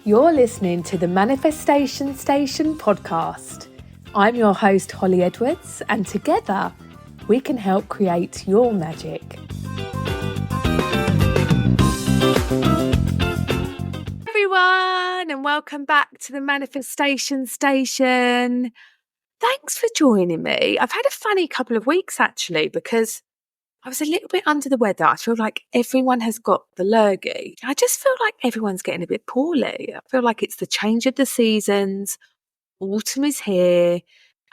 You're listening to the Manifestation Station podcast. I'm your host, Holly Edwards, and together we can help create your magic. Everyone, and welcome back to the Manifestation Station. Thanks for joining me. I've had a funny couple of weeks actually because I was a little bit under the weather. I feel like everyone has got the lurgy. I just feel like everyone's getting a bit poorly. I feel like it's the change of the seasons. Autumn is here.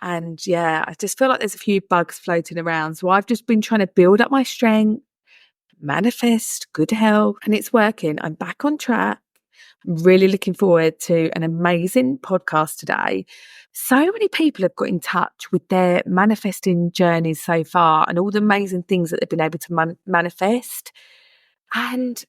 And yeah, I just feel like there's a few bugs floating around. So I've just been trying to build up my strength, manifest good health, and it's working. I'm back on track. I'm really looking forward to an amazing podcast today. So many people have got in touch with their manifesting journeys so far and all the amazing things that they've been able to manifest. And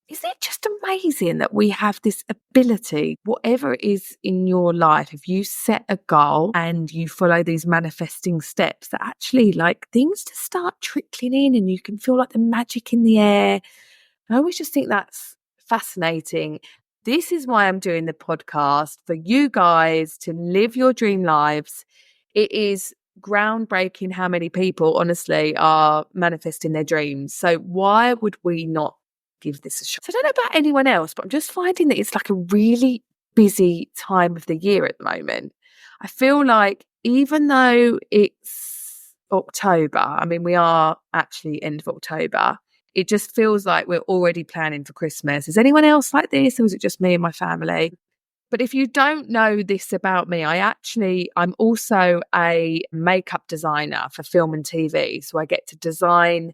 isn't it just amazing that we have this ability, whatever it is in your life, if you set a goal and you follow these manifesting steps, that actually like things to start trickling in and you can feel like the magic in the air. I always just think that's fascinating. This is why I'm doing the podcast, for you guys to live your dream lives. It is groundbreaking how many people, honestly, are manifesting their dreams. So why would we not give this a shot? So I don't know about anyone else, but I'm just finding that it's like a really busy time of the year at the moment. I feel like even though it's October, I mean, we are actually end of October, it just feels like we're already planning for Christmas. Is anyone else like this, or is it just me and my family? But if you don't know this about me, I'm also a makeup designer for film and TV. So I get to design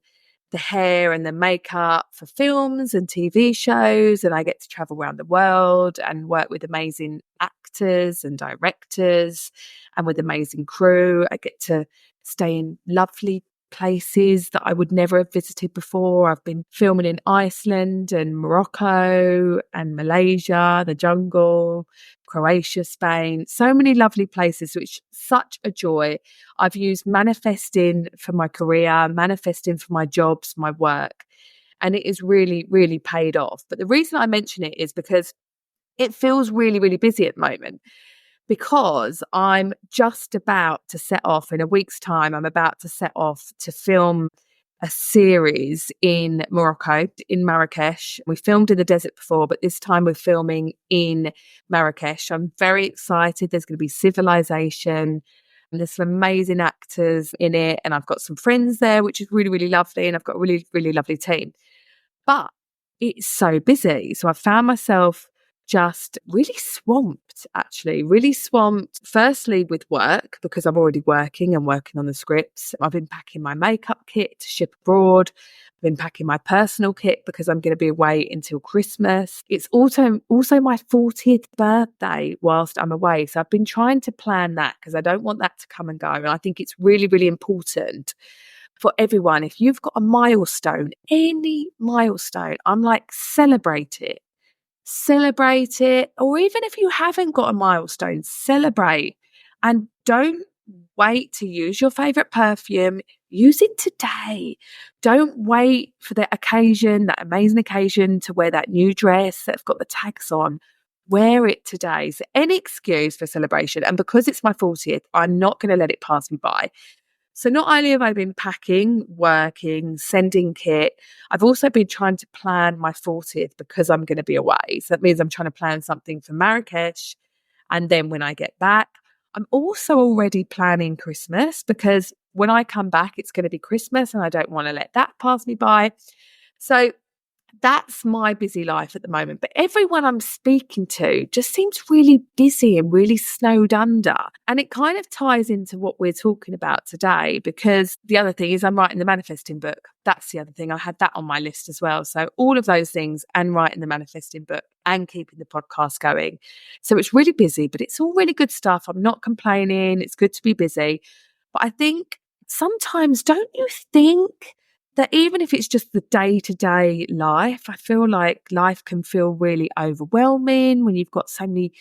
the hair and the makeup for films and TV shows, and I get to travel around the world and work with amazing actors and directors and with amazing crew. I get to stay in lovely places that I would never have visited before. I've been filming in Iceland and Morocco and Malaysia, the jungle, Croatia, Spain, so many lovely places, which such a joy. I've used manifesting for my career, manifesting for my jobs, my work, and it is really, really paid off. But the reason I mention it is because it feels really, really busy at the moment. Because I'm just about to set off in a week's time, I'm about to set off to film a series in Morocco, in Marrakesh. We filmed in the desert before, but this time we're filming in Marrakesh. I'm very excited. There's going to be civilization. And there's some amazing actors in it. And I've got some friends there, which is really, really lovely. And I've got a really, really lovely team. But it's so busy. So I found myself just really swamped, actually, really swamped. Firstly, with work, because I'm already working and working on the scripts. I've been packing my makeup kit to ship abroad. I've been packing my personal kit because I'm going to be away until Christmas. It's also my 40th birthday whilst I'm away. So I've been trying to plan that because I don't want that to come and go. And I think it's really, really important for everyone. If you've got a milestone, any milestone, I'm like, celebrate it. Celebrate it. Or even if you haven't got a milestone, celebrate. And don't wait to use your favorite perfume. Use it today. Don't wait for the occasion, that amazing occasion, to wear that new dress that's got the tags on. Wear it today. So any excuse for celebration. And because it's my 40th, I'm not going to let it pass me by. So not only have I been packing, working, sending kit, I've also been trying to plan my 40th because I'm going to be away. So that means I'm trying to plan something for Marrakesh. And then when I get back, I'm also already planning Christmas because when I come back, it's going to be Christmas and I don't want to let that pass me by. So that's my busy life at the moment. But everyone I'm speaking to just seems really busy and really snowed under. And it kind of ties into what we're talking about today, because the other thing is I'm writing the manifesting book. That's the other thing. I had that on my list as well. So all of those things, and writing the manifesting book and keeping the podcast going. So it's really busy, but it's all really good stuff. I'm not complaining. It's good to be busy. But I think sometimes, don't you think that even if it's just the day-to-day life, I feel like life can feel really overwhelming when you've got so many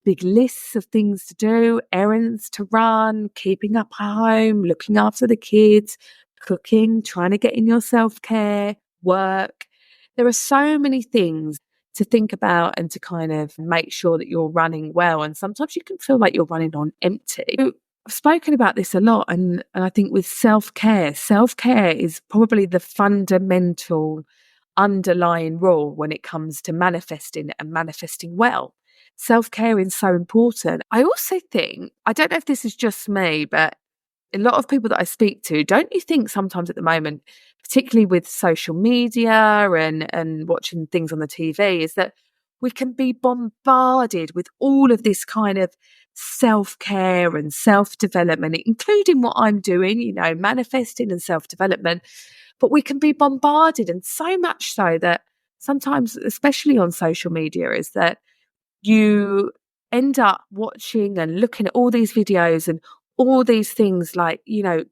big lists of things to do, errands to run, keeping up at home, looking after the kids, cooking, trying to get in your self-care, work. There are so many things to think about and to kind of make sure that you're running well. And sometimes you can feel like you're running on empty. So I've spoken about this a lot, and I think with self-care is probably the fundamental underlying rule when it comes to manifesting and manifesting well. Self-care is so important. I also think, I don't know if this is just me, but a lot of people that I speak to, don't you think sometimes at the moment, particularly with social media and watching things on the TV, is that we can be bombarded with all of this kind of self-care and self-development, including what I'm doing, manifesting and self-development. But we can be bombarded, and so much so that sometimes, especially on social media, is that you end up watching and looking at all these videos and all these things like,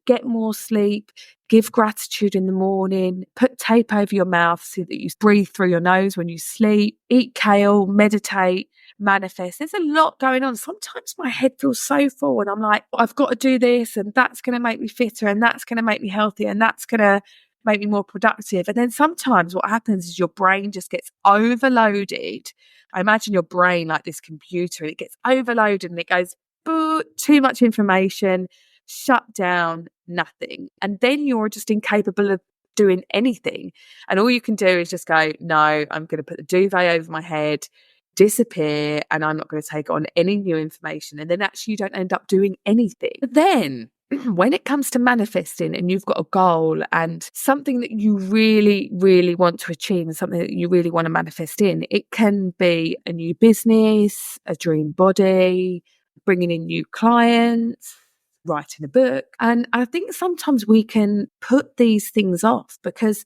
get more sleep, give gratitude in the morning, put tape over your mouth so that you breathe through your nose when you sleep, eat kale, meditate, manifest. There's a lot going on. Sometimes my head feels so full and I'm like, I've got to do this, and that's going to make me fitter, and that's going to make me healthier, and that's going to make me more productive. And then sometimes what happens is your brain just gets overloaded. I imagine your brain like this computer, and it gets overloaded and it goes, boo, too much information, shut down, nothing. And then you're just incapable of doing anything. And all you can do is just go, no, I'm going to put the duvet over my head, disappear, and I'm not going to take on any new information. And then actually you don't end up doing anything. But then when it comes to manifesting and you've got a goal and something that you really, really want to achieve and something that you really want to manifest in, it can be a new business, a dream body, bringing in new clients, writing a book. And I think sometimes we can put these things off because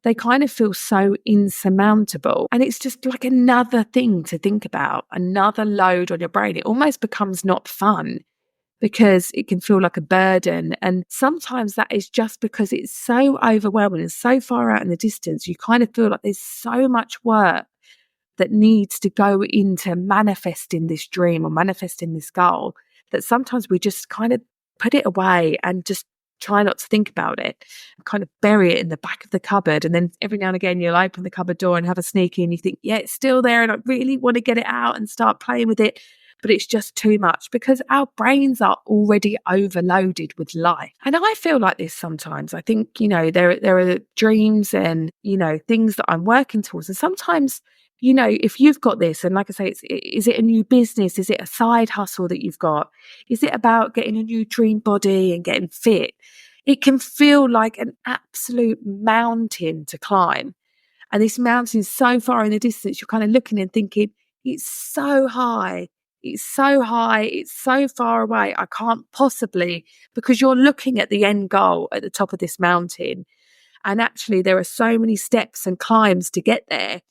they kind of feel so insurmountable. And it's just like another thing to think about, another load on your brain. It almost becomes not fun because it can feel like a burden. And sometimes that is just because it's so overwhelming and so far out in the distance. You kind of feel like there's so much work that needs to go into manifesting this dream or manifesting this goal that sometimes we just kind of put it away and just try not to think about it, kind of bury it in the back of the cupboard. And then every now and again you'll open the cupboard door and have a sneaky and you think, yeah, it's still there and I really want to get it out and start playing with it. But it's just too much because our brains are already overloaded with life. And I feel like this sometimes. I think, there are dreams and, things that I'm working towards. And sometimes, if you've got this, and like I say, is it a new business? Is it a side hustle that you've got? Is it about getting a new dream body and getting fit? It can feel like an absolute mountain to climb. And this mountain is so far in the distance, you're kind of looking and thinking, it's so high. It's so high. It's so far away. I can't possibly, because you're looking at the end goal at the top of this mountain. And actually, there are so many steps and climbs to get there,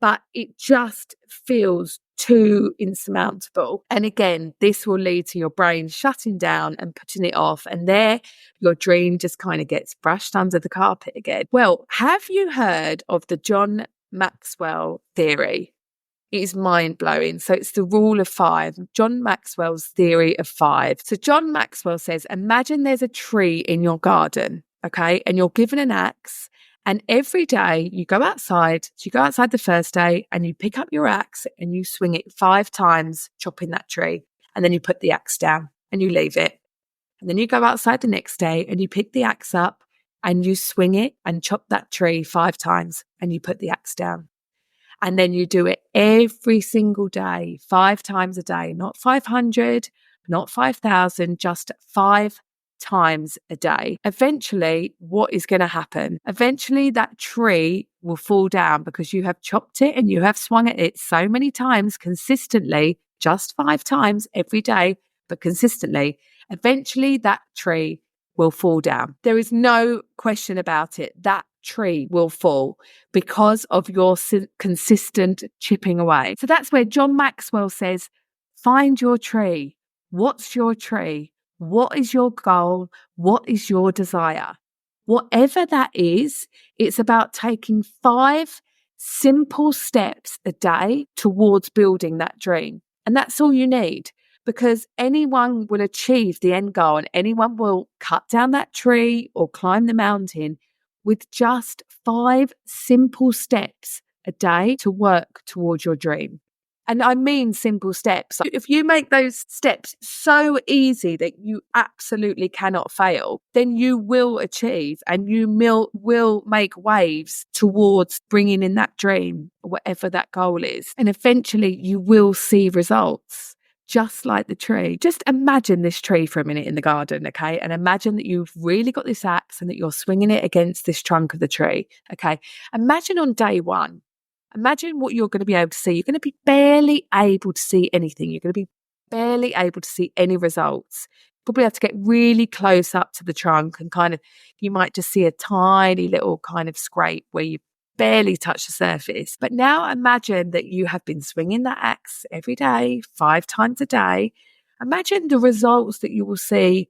but it just feels too insurmountable. And again, this will lead to your brain shutting down and putting it off. And there, your dream just kind of gets brushed under the carpet again. Well, have you heard of the John Maxwell theory? It is mind-blowing. So it's the rule of 5, John Maxwell's theory of 5. So John Maxwell says, imagine there's a tree in your garden, okay? And you're given an axe. And every day you go outside, so you go outside the first day and you pick up your axe and you swing it 5 times, chopping that tree. And then you put the axe down and you leave it. And then you go outside the next day and you pick the axe up and you swing it and chop that tree 5 times and you put the axe down. And then you do it every single day, 5 times a day, not 500, not 5,000, just 5 times a day. Eventually, what is going to happen? Eventually, that tree will fall down because you have chopped it and you have swung at it so many times consistently, just 5 times every day, but consistently. Eventually, that tree will fall down. There is no question about it. That tree will fall because of your consistent chipping away. So that's where John Maxwell says, find your tree. What's your tree? What is your goal? What is your desire? Whatever that is, it's about taking 5 simple steps a day towards building that dream. And that's all you need, because anyone will achieve the end goal and anyone will cut down that tree or climb the mountain with just 5 simple steps a day to work towards your dream. And I mean simple steps. If you make those steps so easy that you absolutely cannot fail, then you will achieve and you will make waves towards bringing in that dream, whatever that goal is. And eventually you will see results. Just like the tree. Just imagine this tree for a minute in the garden, okay? And imagine that you've really got this axe and that you're swinging it against this trunk of the tree, okay? Imagine on day one, imagine what you're going to be able to see. You're going to be barely able to see anything. You're going to be barely able to see any results. Probably have to get really close up to the trunk and kind of, you might just see a tiny little kind of scrape where you barely touch the surface. But now imagine that you have been swinging that axe every day, 5 times a day. Imagine the results that you will see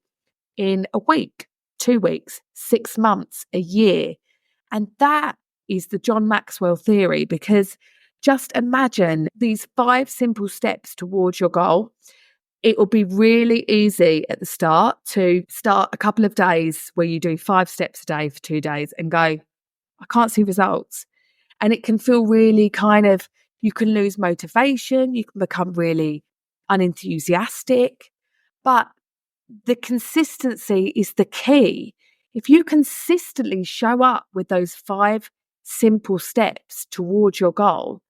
in a week, 2 weeks, 6 months, a year. And that is the John Maxwell theory, because just imagine these 5 simple steps towards your goal. It will be really easy at the start to start a couple of days where you do 5 steps a day for 2 days and go, I can't see results. And it can feel really kind of, you can lose motivation, you can become really unenthusiastic, but the consistency is the key. If you consistently show up with those 5 simple steps towards your goal,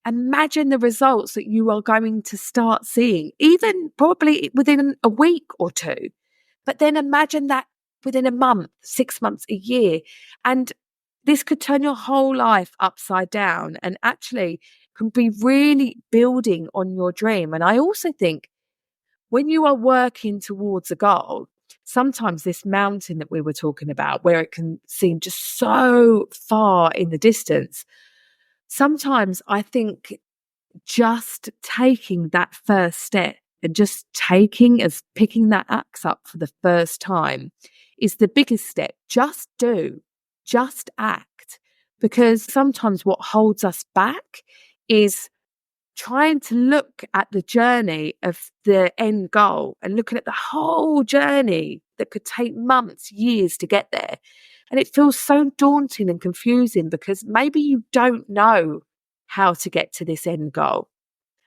imagine the results that you are going to start seeing, even probably within a week or 2. But then imagine that within a month, 6 months, a year. And this could turn your whole life upside down and actually can be really building on your dream. And I also think when you are working towards a goal, sometimes this mountain that we were talking about, where it can seem just so far in the distance, sometimes I think just taking that first step and just picking that axe up for the first time is the biggest step. Just do, just act. Because sometimes what holds us back is trying to look at the journey of the end goal and looking at the whole journey that could take months, years to get there. And it feels so daunting and confusing because maybe you don't know how to get to this end goal.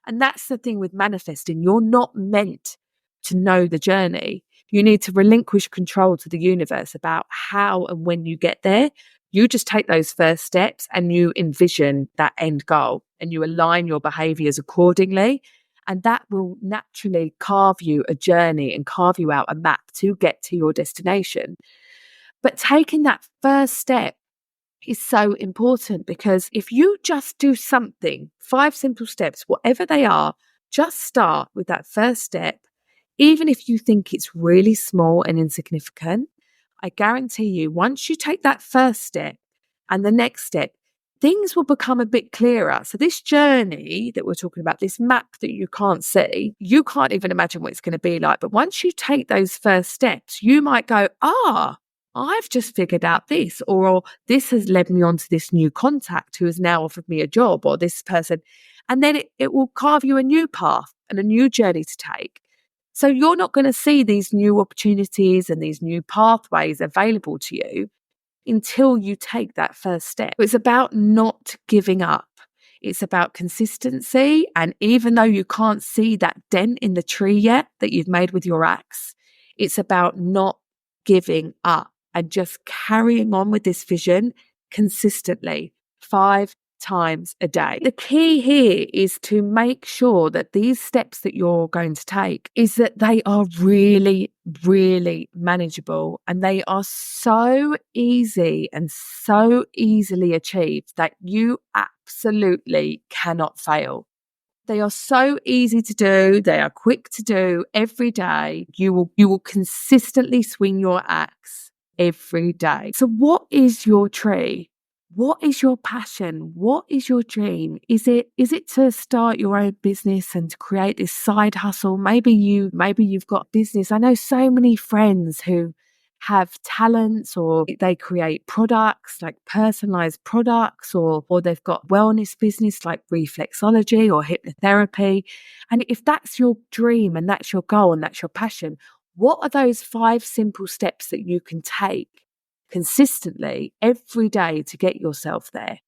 And that's the thing with manifesting. You're not meant to know the journey. You need to relinquish control to the universe about how and when you get there. You just take those first steps and you envision that end goal and you align your behaviors accordingly. And that will naturally carve you a journey and carve you out a map to get to your destination. But taking that first step is so important, because if you just do something, 5 simple steps, whatever they are, just start with that first step. Even if you think it's really small and insignificant, I guarantee you, once you take that first step and the next step, things will become a bit clearer. So this journey that we're talking about, this map that you can't see, you can't even imagine what it's going to be like. But once you take those first steps, you might go, I've just figured out this, or this has led me on to this new contact who has now offered me a job, or this person. And then it will carve you a new path and a new journey to take. So you're not going to see these new opportunities and these new pathways available to you until you take that first step. It's about not giving up. It's about consistency. And even though you can't see that dent in the tree yet that you've made with your axe, it's about not giving up and just carrying on with this vision consistently, 5 times a day. The key here is to make sure that these steps that you're going to take is that they are really, really manageable, and they are so easy and so easily achieved that you absolutely cannot fail. They are so easy to do. They are quick to do every day. You will consistently swing your axe every day. So what is your tree? What is your passion? What is your dream? Is it to start your own business and to create this side hustle? Maybe you've got business. I know so many friends who have talents, or they create products like personalized products, or they've got wellness business like reflexology or hypnotherapy. And if that's your dream and that's your goal and that's your passion, what are those 5 simple steps that you can take consistently every day to get yourself there?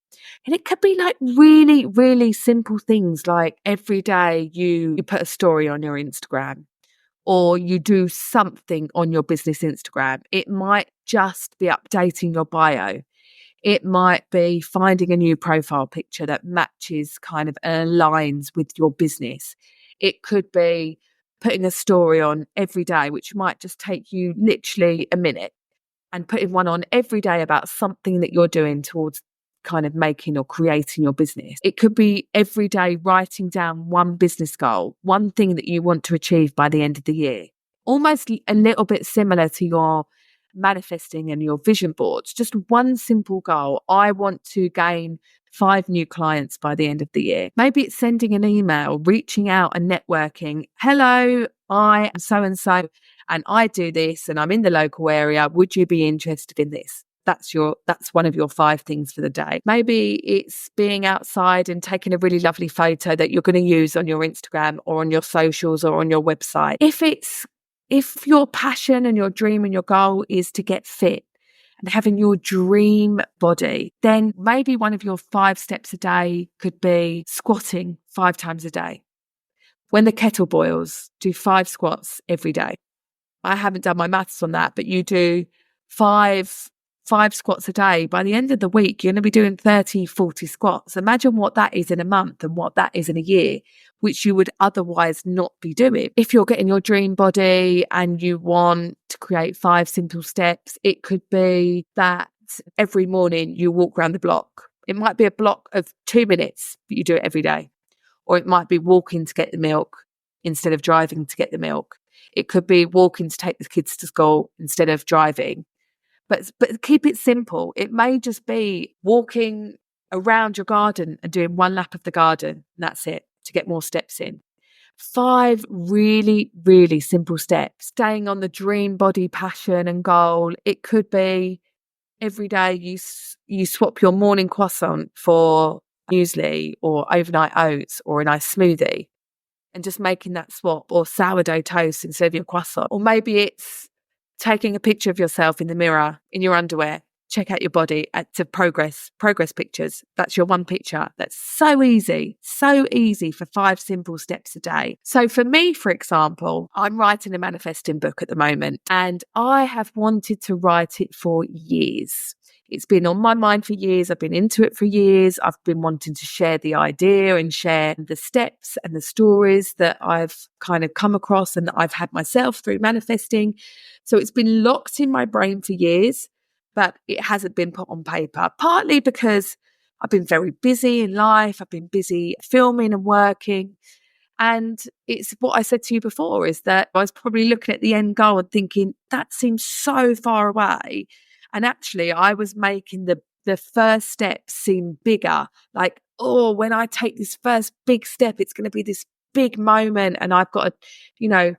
And it could be like really, really simple things like every day you put a story on your Instagram or you do something on your business Instagram. It might just be updating your bio. It might be finding a new profile picture that matches kind of aligns with your business. It could be putting a story on every day, which might just take you literally a minute, and putting one on every day about something that you're doing towards kind of making or creating your business. It could be every day writing down one business goal, one thing that you want to achieve by the end of the year. Almost a little bit similar to your manifesting and your vision boards. Just one simple goal. I want to gain 5 new clients by the end of the year. Maybe it's sending an email, reaching out and networking. Hello, I am so and so, and I do this, and I'm in the local area. Would you be interested in this? That's one of your 5 things for the day. Maybe it's being outside and taking a really lovely photo that you're going to use on your Instagram or on your socials or on your website. If your passion and your dream and your goal is to get fit and having your dream body, then maybe one of your 5 steps a day could be squatting 5 times a day. When the kettle boils, do 5 squats every day. I haven't done my maths on that, but you do five squats a day. By the end of the week, you're going to be doing 30, 40 squats. Imagine what that is in a month and what that is in a year, which you would otherwise not be doing. If you're getting your dream body and you want to create 5 simple steps, it could be that every morning you walk around the block. It might be a block of 2 minutes, but you do it every day. Or it might be walking to get the milk instead of driving to get the milk. It could be walking to take the kids to school instead of driving. But keep it simple. It may just be walking around your garden and doing 1 lap of the garden. And that's it, to get more steps in. 5 really, really simple steps. Staying on the dream body, passion and goal. It could be every day you swap your morning croissant for muesli or overnight oats or a nice smoothie, and just making that swap, or sourdough toast instead of your croissant. Or maybe it's taking a picture of yourself in the mirror in your underwear. Check out your body to progress pictures. That's your 1 picture. That's so easy for 5 simple steps a day. So for me, for example, I'm writing a manifesting book at the moment, and I have wanted to write it for years. It's been on my mind for years. I've been into it for years. I've been wanting to share the idea and share the steps and the stories that I've kind of come across and that I've had myself through manifesting. So it's been locked in my brain for years, but it hasn't been put on paper, partly because I've been very busy in life. I've been busy filming and working. And it's what I said to you before, is that I was probably looking at the end goal and thinking, that seems so far away. And actually, I was making the first step seem bigger. Like, oh, when I take this first big step, it's going to be this big moment, and I've got to,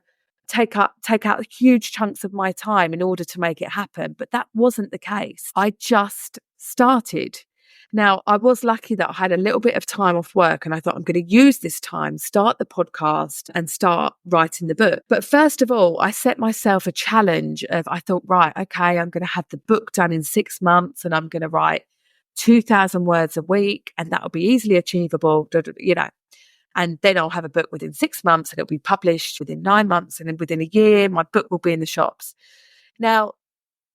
take out huge chunks of my time in order to make it happen. But that wasn't the case. I just started. Now, I was lucky that I had a little bit of time off work, and I thought, I'm going to use this time, start the podcast and start writing the book. But first of all, I set myself a challenge I thought, right, okay, I'm going to have the book done in 6 months, and I'm going to write 2,000 words a week, and that'll be easily achievable, and then I'll have a book within 6 months, and it'll be published within 9 months, and then within a year, my book will be in the shops. Now,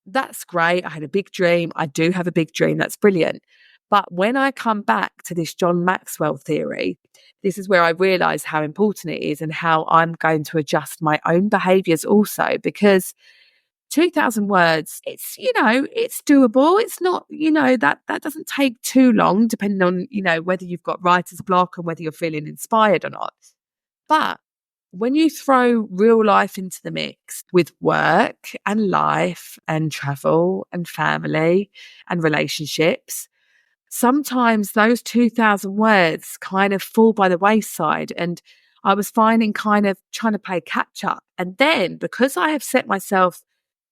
that's great. I had a big dream. I do have a big dream. That's brilliant. But when I come back to this John Maxwell theory, this is where I realize how important it is and how I'm going to adjust my own behaviors also, because 2,000 words, it's doable. It's not, that doesn't take too long, depending on, whether you've got writer's block and whether you're feeling inspired or not. But when you throw real life into the mix with work and life and travel and family and relationships, sometimes those 2,000 words kind of fall by the wayside. And I was finding kind of trying to play catch up. And then, because I have set myself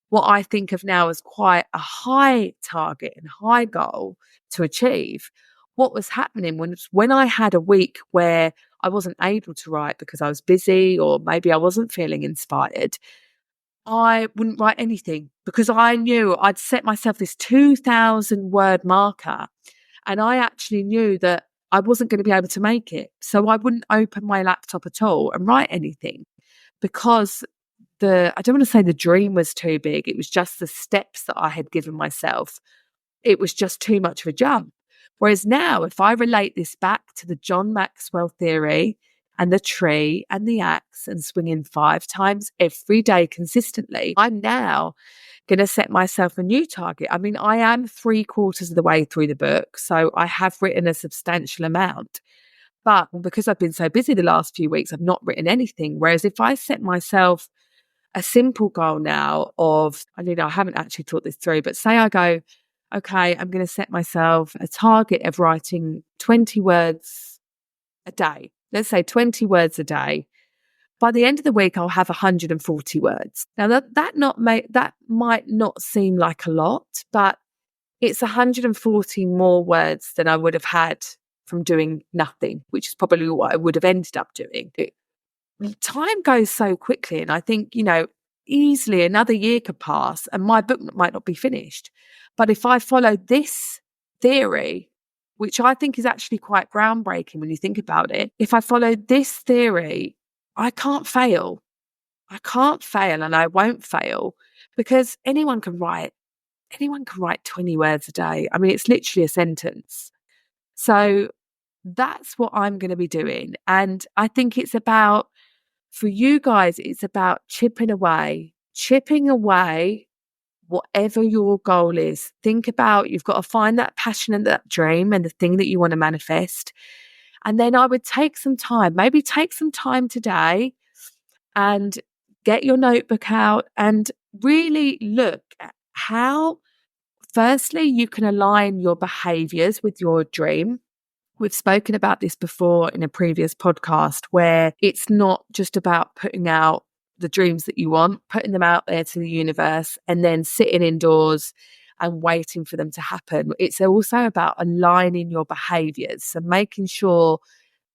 what I think of now as quite a high target and high goal to achieve, what was happening when I had a week where I wasn't able to write because I was busy, or maybe I wasn't feeling inspired, I wouldn't write anything, because I knew I'd set myself this 2,000 word marker. And I actually knew that I wasn't going to be able to make it. So I wouldn't open my laptop at all and write anything because I don't want to say the dream was too big. It was just the steps that I had given myself. It was just too much of a jump. Whereas now, if I relate this back to the John Maxwell theory and the tree and the axe and swinging 5 times every day consistently, I'm now going to set myself a new target. I mean, I am 3/4 of the way through the book, so I have written a substantial amount. But because I've been so busy the last few weeks, I've not written anything. Whereas if I set myself a simple goal now of, I haven't actually thought this through, but say I go, okay, I'm going to set myself a target of writing 20 words a day. Let's say 20 words a day. By the end of the week, I'll have 140 words. Now that might not seem like a lot, but it's 140 more words than I would have had from doing nothing, which is probably what I would have ended up doing. Time goes so quickly, and I think, easily another year could pass and my book might not be finished. But if I follow this theory, which I think is actually quite groundbreaking when you think about it, if I follow this theory, I can't fail. I can't fail and I won't fail because anyone can write 20 words a day. I mean, it's literally a sentence. So that's what I'm going to be doing. And I think for you guys, it's about chipping away whatever your goal is. Think about, you've got to find that passion and that dream and the thing that you want to manifest. And then I would take some time today and get your notebook out and really look at how, firstly, you can align your behaviors with your dream. We've spoken about this before in a previous podcast where it's not just about putting out the dreams that you want, putting them out there to the universe and then sitting indoors and waiting for them to happen. It's also about aligning your behaviors. So making sure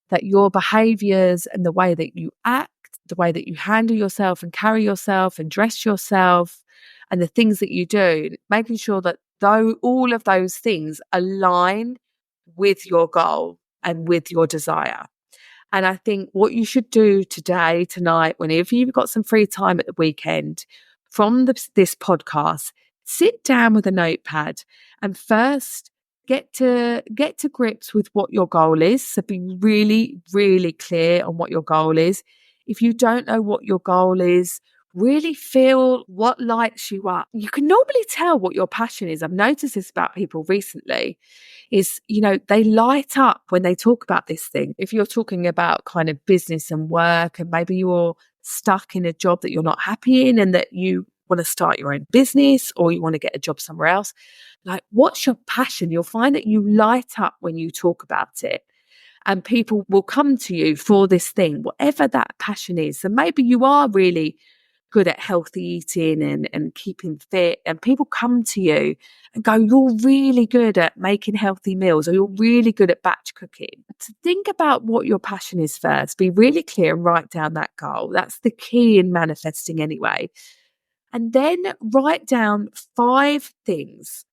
that your behaviors and the way that you act, the way that you handle yourself and carry yourself and dress yourself and the things that you do, making sure that all of those things align with your goal and with your desire. And I think what you should do today, tonight, whenever you've got some free time at the weekend from this podcast, sit down with a notepad and first get to grips with what your goal is. So be really, really clear on what your goal is. If you don't know what your goal is, really feel what lights you up. You can normally tell what your passion is. I've noticed this about people recently is, they light up when they talk about this thing. If you're talking about kind of business and work and maybe you're stuck in a job that you're not happy in and that you want to start your own business or you want to get a job somewhere else, like what's your passion? You'll find that you light up when you talk about it. And people will come to you for this thing, whatever that passion is. So maybe you are really good at healthy eating and keeping fit, and people come to you and go, you're really good at making healthy meals, or you're really good at batch cooking. So think about what your passion is first. Be really clear and write down that goal. That's the key in manifesting anyway. And then write down 5 things,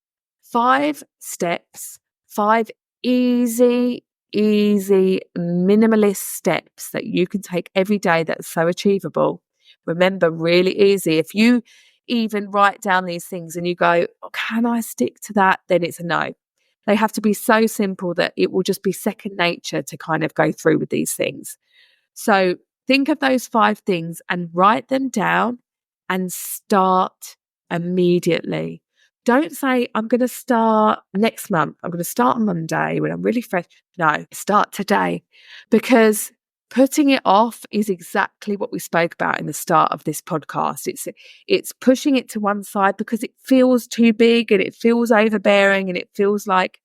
5 steps, 5 easy, minimalist steps that you can take every day that's so achievable. Remember, really easy. If you even write down these things and you go, oh, can I stick to that? Then it's a no. They have to be so simple that it will just be second nature to kind of go through with these things. So think of those 5 things and write them down and start immediately. Don't say, I'm going to start next month. I'm going to start on Monday when I'm really fresh. No, start today, because putting it off is exactly what we spoke about in the start of this podcast. It's pushing it to one side because it feels too big and it feels overbearing and it feels like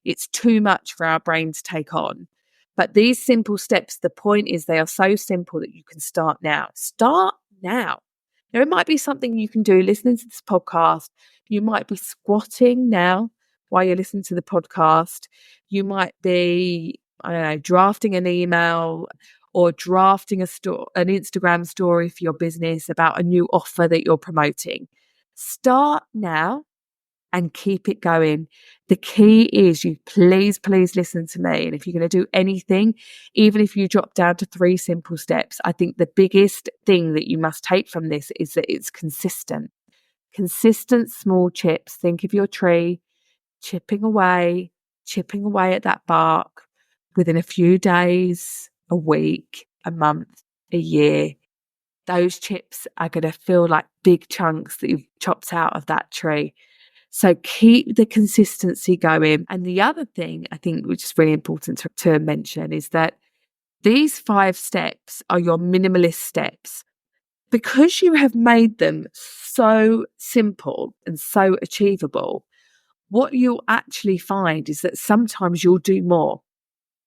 it's too much for our brain to take on. But these simple steps, the point is they are so simple that you can start now. Start now. Now, it might be something you can do listening to this podcast. You might be squatting now while you're listening to the podcast. You might be, drafting an email or drafting an Instagram story for your business about a new offer that you're promoting. Start now and keep it going. The key is you please listen to me. And if you're going to do anything, even if you drop down to 3 simple steps, I think the biggest thing that you must take from this is that it's consistent. Consistent small chips. Think of your tree chipping away at that bark. Within a few days, a week, a month, a year, those chips are going to feel like big chunks that you've chopped out of that tree. So keep the consistency going. And the other thing I think which is really important to mention is that these 5 steps are your minimalist steps. Because you have made them so simple and so achievable, what you'll actually find is that sometimes you'll do more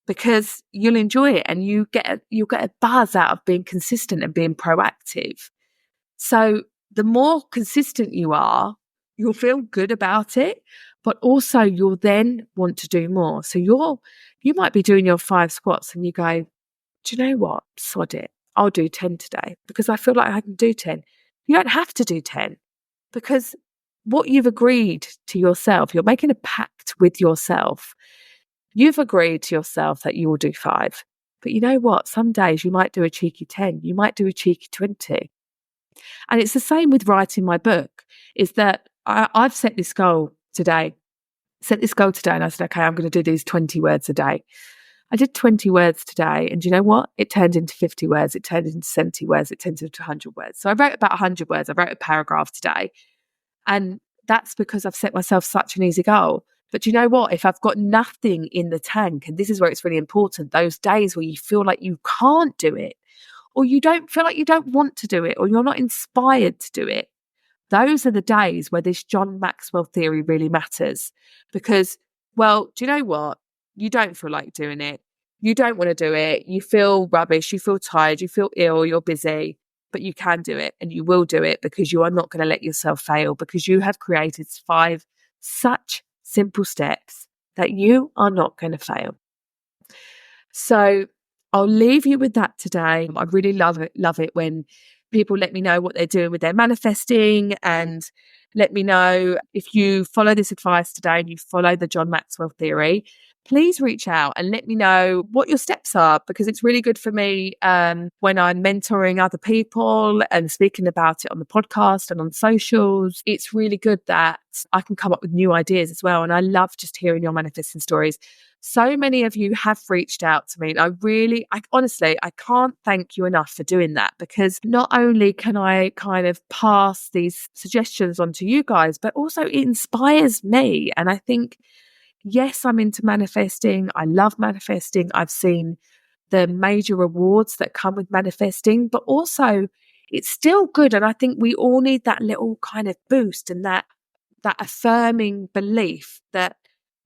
because you'll enjoy it and you'll get a buzz out of being consistent and being proactive. So the more consistent you are, you'll feel good about it, but also you'll then want to do more. So you might be doing your 5 squats and you go, do you know what? Sod it. I'll do 10 today because I feel like I can do 10. You don't have to do 10 because what you've agreed to yourself, you're making a pact with yourself. You've agreed to yourself that you will do 5. But you know what? Some days you might do a cheeky 10. You might do a cheeky 20. And it's the same with writing my book, is that I've set this goal today. And I said, okay, I'm going to do these 20 words a day. I did 20 words today, and you know what? It turned into 50 words, it turned into 70 words, it turned into 100 words. So I wrote about 100 words. I wrote a paragraph today. And that's because I've set myself such an easy goal. But you know what? If I've got nothing in the tank, and this is where it's really important, those days where you feel like you can't do it, or you don't feel like you don't want to do it, or you're not inspired to do it, those are the days where this John Maxwell theory really matters. Because, well, do you know what? You don't feel like doing it. You don't want to do it. You feel rubbish. You feel tired. You feel ill. You're busy. But you can do it and you will do it because you are not going to let yourself fail, because you have created 5 such simple steps that you are not going to fail. So I'll leave you with that today. I really love it when people let me know what they're doing with their manifesting, and let me know if you follow this advice today and you follow the John Maxwell theory. Please reach out and let me know what your steps are, because it's really good for me when I'm mentoring other people and speaking about it on the podcast and on socials. It's really good that I can come up with new ideas as well. And I love just hearing your manifesting stories. So many of you have reached out to me. And I honestly can't thank you enough for doing that, because not only can I kind of pass these suggestions on to you guys, but also it inspires me. And I think, yes, I'm into manifesting. I love manifesting. I've seen the major rewards that come with manifesting, but also it's still good. And I think we all need that little kind of boost and that affirming belief that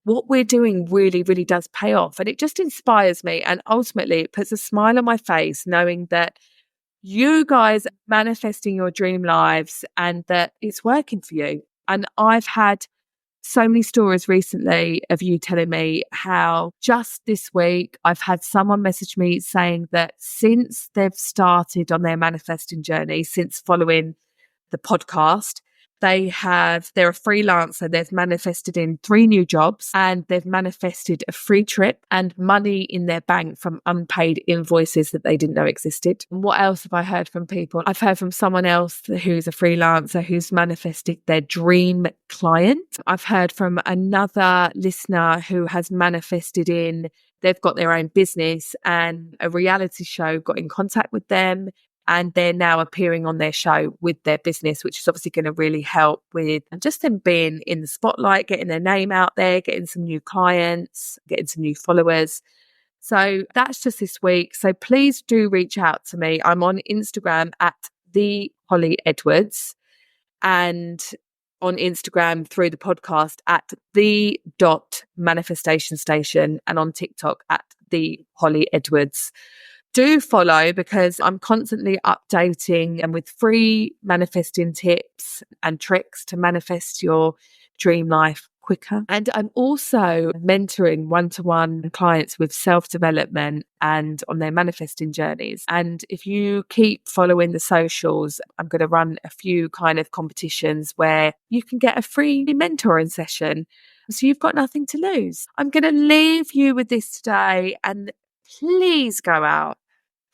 what we're doing really, really does pay off. And it just inspires me. And ultimately, it puts a smile on my face knowing that you guys are manifesting your dream lives and that it's working for you. And I've had so many stories recently of you telling me how just this week I've had someone message me saying that since they've started on their manifesting journey, since following the podcast, they're a freelancer. They've manifested in 3 new jobs, and they've manifested a free trip and money in their bank from unpaid invoices that they didn't know existed. And what else have I heard from people? I've heard from someone else who's a freelancer who's manifested their dream client. I've heard from another listener who has manifested they've got their own business and a reality show got in contact with them, and they're now appearing on their show with their business, which is obviously going to really help with just them being in the spotlight, getting their name out there, getting some new clients, getting some new followers. So that's just this week. So please do reach out to me. I'm on Instagram at the Holly Edwards, and on Instagram through the podcast at the .manifestation station, and on TikTok at the Holly Edwards. Do follow, because I'm constantly updating and with free manifesting tips and tricks to manifest your dream life quicker. And I'm also mentoring one-to-one clients with self-development and on their manifesting journeys. And if you keep following the socials, I'm going to run a few kind of competitions where you can get a free mentoring session. So you've got nothing to lose. I'm going to leave you with this today, and please go out,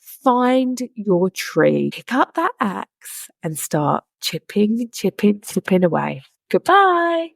find your tree, pick up that axe and start chipping away. Goodbye.